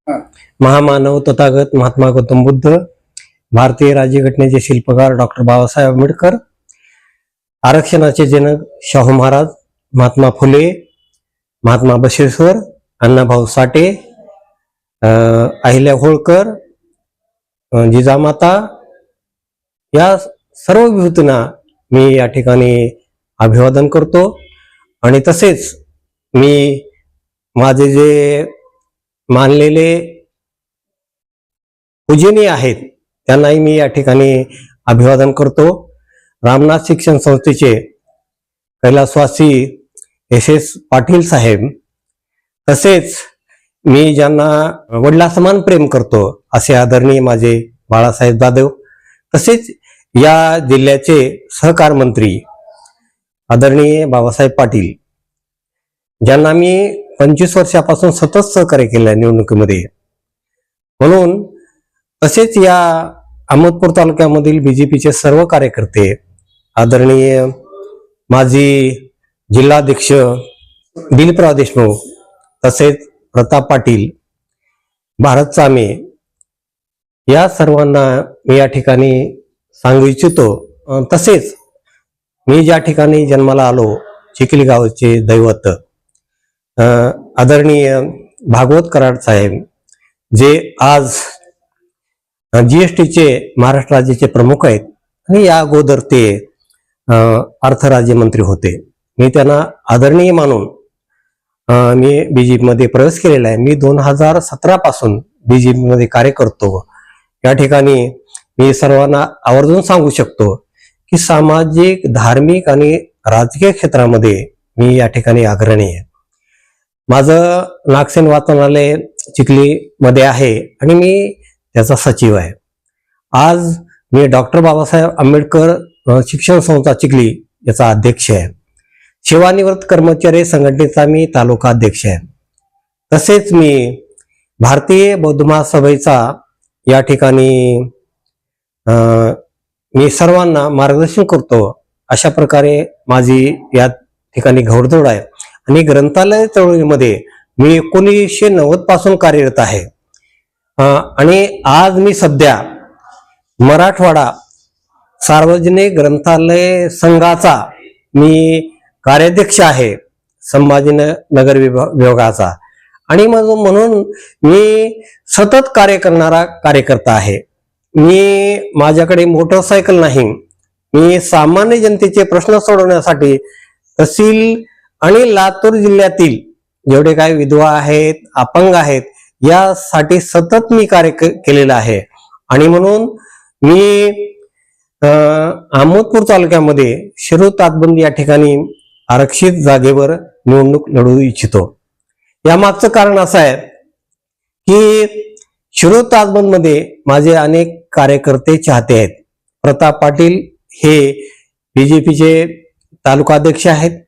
महामानव तथागत महात्मा गौतम बुद्ध, भारतीय राज्यघटनेचे शिल्पकार डॉक्टर बाबासाहेब आंबेडकर, आरक्षणाचे जनक शाहू महाराज, महात्मा फुले, महात्मा बसवेश्वर, अण्णाभाऊ साठे, अहिल्या होळकर, जिजामाता, या सर्व विभूतींना मी या ठिकाणी अभिवादन करतो. आणि तसेच मी माझे जे मानलेले पूजनीय आहेत त्यांनाही मी या ठिकाणी अभिवादन करतो. रामनाथ शिक्षण संस्थेचे कैलासवासी SS पाटील साहेब, तसेच मी ज्यांना वडिलांसमान प्रेम करतो असे आदरणीय माझे बाळासाहेब जाधव, तसेच या जिल्ह्याचे सहकार मंत्री आदरणीय बाबासाहेब पाटील, ज्यांना मी 25 वर्षापासून सतत सहकार्य केलं आहे निवडणुकीमध्ये. म्हणून तसेच या अहमदपूर तालुक्यामधील BJPचे सर्व कार्यकर्ते, आदरणीय माजी जिल्हाध्यक्ष दिलीपराव देशमुख, तसेच प्रताप पाटील, भारत चामे, या सर्वांना मी या ठिकाणी सांगू इच्छितो. तसेच मी ज्या ठिकाणी जन्माला आलो, चिखली गावचे दैवत आदरणीय भागवत कराड साहेब, जे आज GSTचे महाराष्ट्र राज्याचे प्रमुख आहेत आणि या अगोदर ते अर्थ राज्यमंत्री होते. मी त्यांना आदरणीय मानून मी BJP मध्ये प्रवेश केलेला आहे. मी 2017 पासून BJP मध्ये कार्य करतो. या ठिकाणी मी सर्वांना आवर्जून सांगू शकतो की सामाजिक, धार्मिक आणि राजकीय क्षेत्रामध्ये मी या ठिकाणी अग्रणी आहे. माझं नागसेन वाचनालय चिखली मध्ये आहे आणि मी त्याचा सचिव आहे. आज मी डॉक्टर बाबासाहेब आंबेडकर शिक्षण संस्था चिखली याचा अध्यक्ष आहे. सेवानिवृत्त कर्मचारी संघटनेचा मी तालुका अध्यक्ष आहे. तसेच मी भारतीय बौद्ध महासभेचा या ठिकाणी मी सर्वांना मार्गदर्शन करतो. अशा प्रकारे माझी या ठिकाणी घोडदौड आहे. आणि ग्रंथालय चळवळीमध्ये मी 1990 पासून कार्यरत आहे. आणि आज मी सध्या मराठवाडा सार्वजनिक ग्रंथालय संघाचा मी कार्याध्यक्ष आहे, संभाजीनगर विभागाचा. आणि म्हणून मी सतत कार्य करणारा कार्यकर्ता आहे. मी माझ्याकडे मोटरसायकल नाही. मी सामान्य जनतेचे प्रश्न सोडवण्यासाठी तहसील आणि लातूर जिल्ह्यातील जेवढे काही विधवा आहेत, अपंग आहेत, यासाठी सतत मी कार्य केलेलं आहे. आणि म्हणून मी अहमदपूर तालुक्यामध्ये शिरूर तातबंदी या ठिकाणी आरक्षित जागेवर निवडणूक लढवू इच्छितो. यामागचं कारण असं आहे की शिरूर तातबंदमध्ये माझे अनेक कार्यकर्ते चाहते आहेत. प्रताप पाटील हे BJPचे तालुका अध्यक्ष आहेत,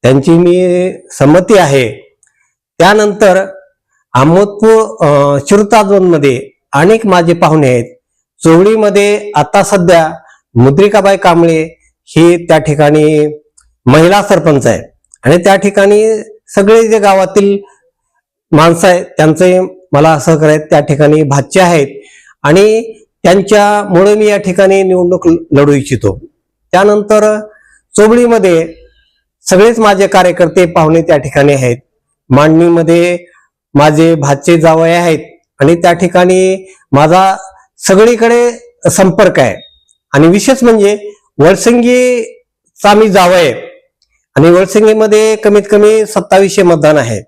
त्यांची मी संमती आहे. त्यानंतर अहमदपूर शिरूर तातबंदमध्ये अनेक माझे पाहुणे आहेत. चोवळीमध्ये आता सध्या मुद्रिकाबाई कांबळे हे त्या ठिकाणी महिला सरपंच आहे. आणि त्या ठिकाणी सगळे जे गावातील माणसं आहेत त्यांचे मला सहकार्य आहेत, त्या ठिकाणी भाचे आहेत. आणि त्यांच्यामुळे मी या ठिकाणी निवडणूक लढू इच्छितो. त्यानंतर चोबळीमध्ये सगळेच माझे कार्यकर्ते पाहुणे त्या ठिकाणी आहेत. मांडणीमध्ये माझे भाचे जावई आहेत आणि त्या ठिकाणी माझा सगळीकडे संपर्क आहे. आणि विशेष म्हणजे वळसंगीचा मी जावई आहे आणि वळसंगीमध्ये कमीत कमी 2700 मतदान आहे.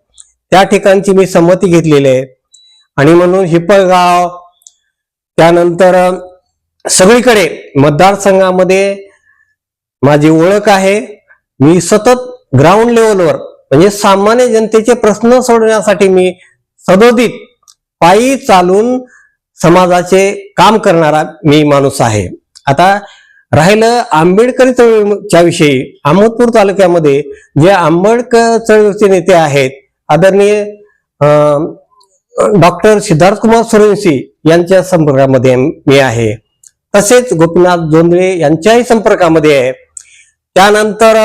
त्या ठिकाणची मी संमती घेतलेली आहे. आणि म्हणून हिप्पळगाव, त्यानंतर सगळीकडे मतदारसंघामध्ये माझी ओळख आहे. मी सतत ग्राउंड लेवलवर म्हणजे सामान्य जनतेचे प्रश्न सोडवण्यासाठी मी सदोदित पायी चालून समाजाचे काम करणारा मी माणूस आहे. आता राहिलं आंबेडकरी चळवळीच्या विषयी, अहमदपूर तालुक्यामध्ये जे आंबेडकर चळवळीचे नेते आहेत, आदरणीय डॉक्टर सिद्धार्थ कुमार सूर्यवंशी यांच्या संपर्कामध्ये मी आहे. तसेच गोपीनाथ जोंधळे यांच्याही संपर्कामध्ये आहे. त्यानंतर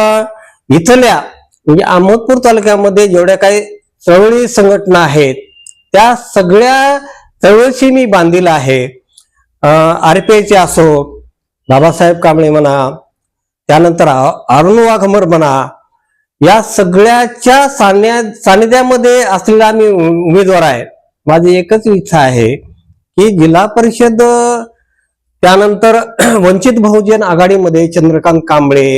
इथल्या म्हणजे अहमदपूर तालुक्यामध्ये जेवढ्या काही चळवळी संघटना आहेत त्या सगळ्या चळवळीशी मी बांधील आहे. RPIचे असो, बाबासाहेब कांबळे म्हणा, त्यानंतर अरुण वाघमर म्हणा, या सगळ्याच्या सानिध्यामध्ये असलेला मी उमेदवार आहे. माझी एकच इच्छा आहे की जिल्हा परिषद, त्यानंतर वंचित बहुजन आघाडीमध्ये चंद्रकांत कांबळे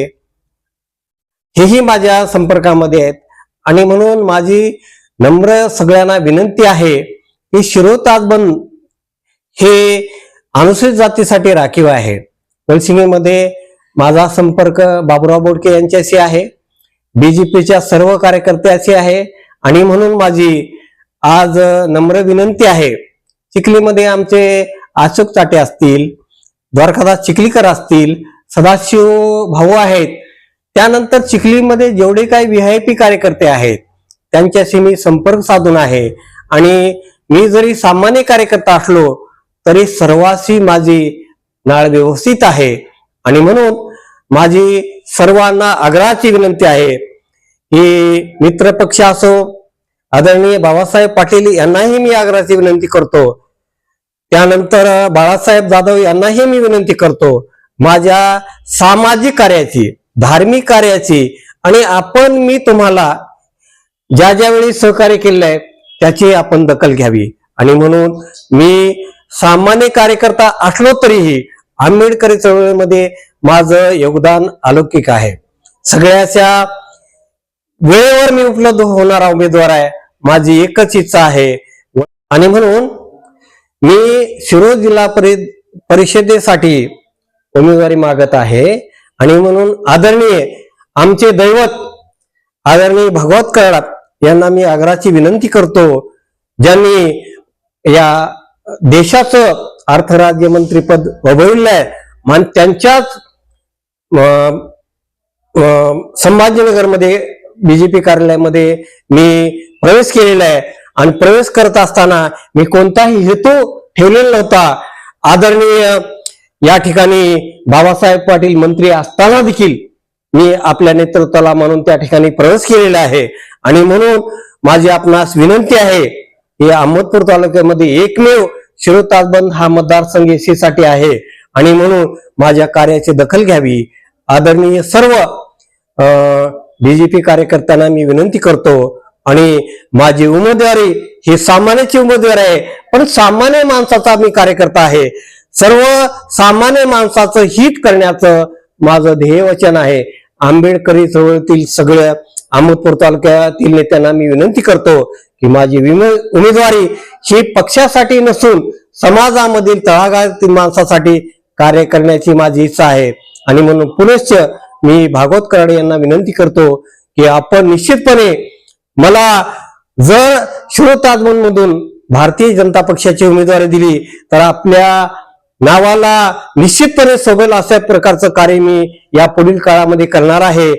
हेही माझ्या संपर्कामध्ये आहेत. आणि म्हणून माझी नम्र सगळ्यांना विनंती आहे की शिरूर ताजबंद हे अनुसूचित जातीसाठी राखीव आहे. वलसिंगीमध्ये माझा संपर्क बाबुराव बोडके यांच्याशी आहे, BJPच्या सर्व कार्यकर्त्याशी आहे. आणि म्हणून माझी आज नम्र विनंती आहे, चिखलीमध्ये आमचे अशोक चाटे असतील, द्वारकादास चिखलीकर असतील, सदाशिव भाऊ आहेत, त्यानंतर चिखलीमध्ये जेवढे काही VIP कार्यकर्ते आहेत त्यांच्याशी मी संपर्क साधून आहे. आणि मी जरी सामान्य कार्यकर्ता असलो तरी सर्वांशी माझी नाळ व्यवस्थित आहे. आणि म्हणून माझी सर्वांना आग्रहाची विनंती आहे की मित्रपक्ष असो, आदरणीय बाबासाहेब पाटील यांनाही मी आग्रहाची विनंती करतो, त्यानंतर बाळासाहेब जाधव यांनाही मी विनंती करतो, माझ्या सामाजिक कार्याची, धार्मिक कार्याची आणि मी तुम्हाला ज्या ज्यावेळी सहकार्य केलेलं आहे त्याची आपण दखल घ्यावी. आणि म्हणून मी सामान्य कार्यकर्ता असलो तरीही आंबेडकरी चळवळीमध्ये माझं योगदान अलौकिक आहे. सगळ्याच्या वेळेवर मी उपलब्ध होणारा उमेदवार आहे. माझी एकच इच्छा आहे. आणि म्हणून मी शिरूर जिल्हा परिषदेसाठी उमेदवारी मागत आहे. आणि म्हणून आदरणीय आमचे दैवत आदरणीय भागवत कराड यांना मी आग्रहाची विनंती करतो, ज्यांनी या देशाचं अर्थराज्यमंत्रीपद वभविलंय, त्यांच्याच संभाजीनगरमध्ये BJP कार्यालयामध्ये मी प्रवेश केलेला आहे. आणि प्रवेश करत असताना मी कोणताही हेतू ठेवलेला नव्हता. आदरणीय या ठिकाणी बाबासाहेब पाटील मंत्री असताना देखील मी आपल्या नेतृत्वाला म्हणून त्या ठिकाणी प्रवेश केलेला आहे. आणि म्हणून माझी आपणास विनंती आहे की अहमदपूर तालुक्यामध्ये एकमेव शिरूर ताजबंद हा मतदारसंघ साठी आहे. आणि म्हणून माझ्या कार्याची दखल घ्यावी. आदरणीय सर्व BJP कार्यकर्त्यांना मी विनंती करतो. आणि माझी उमेदवारी ही सामान्याची उमेदवारी आहे, पण सामान्य माणसाचा मी कार्यकर्ता आहे. सर्व सामान्य माणसाचं हित करण्याचं माझं ध्येयवचन आहे. आंबेडकरी चळवळीतील सगळ्या अहमदपूर तालुक्यातील नेत्यांना मी विनंती करतो की माझी उमेदवारी ही पक्षासाठी नसून समाजामधील तळागाळातील माणसासाठी कार्य करण्याची माझी इच्छा आहे. आणि म्हणून पुनश्च मी भागवत कराड यांना विनंती करतो की आपण निश्चितपणे मला जर शिरूर ताजबंद मधून भारतीय जनता पक्षाची उमेदवारी दिली तर आपल्या नावाला निश्चितपणे सोबेल अशा प्रकारचं कार्य मी या पुढील काळामध्ये करणार आहे.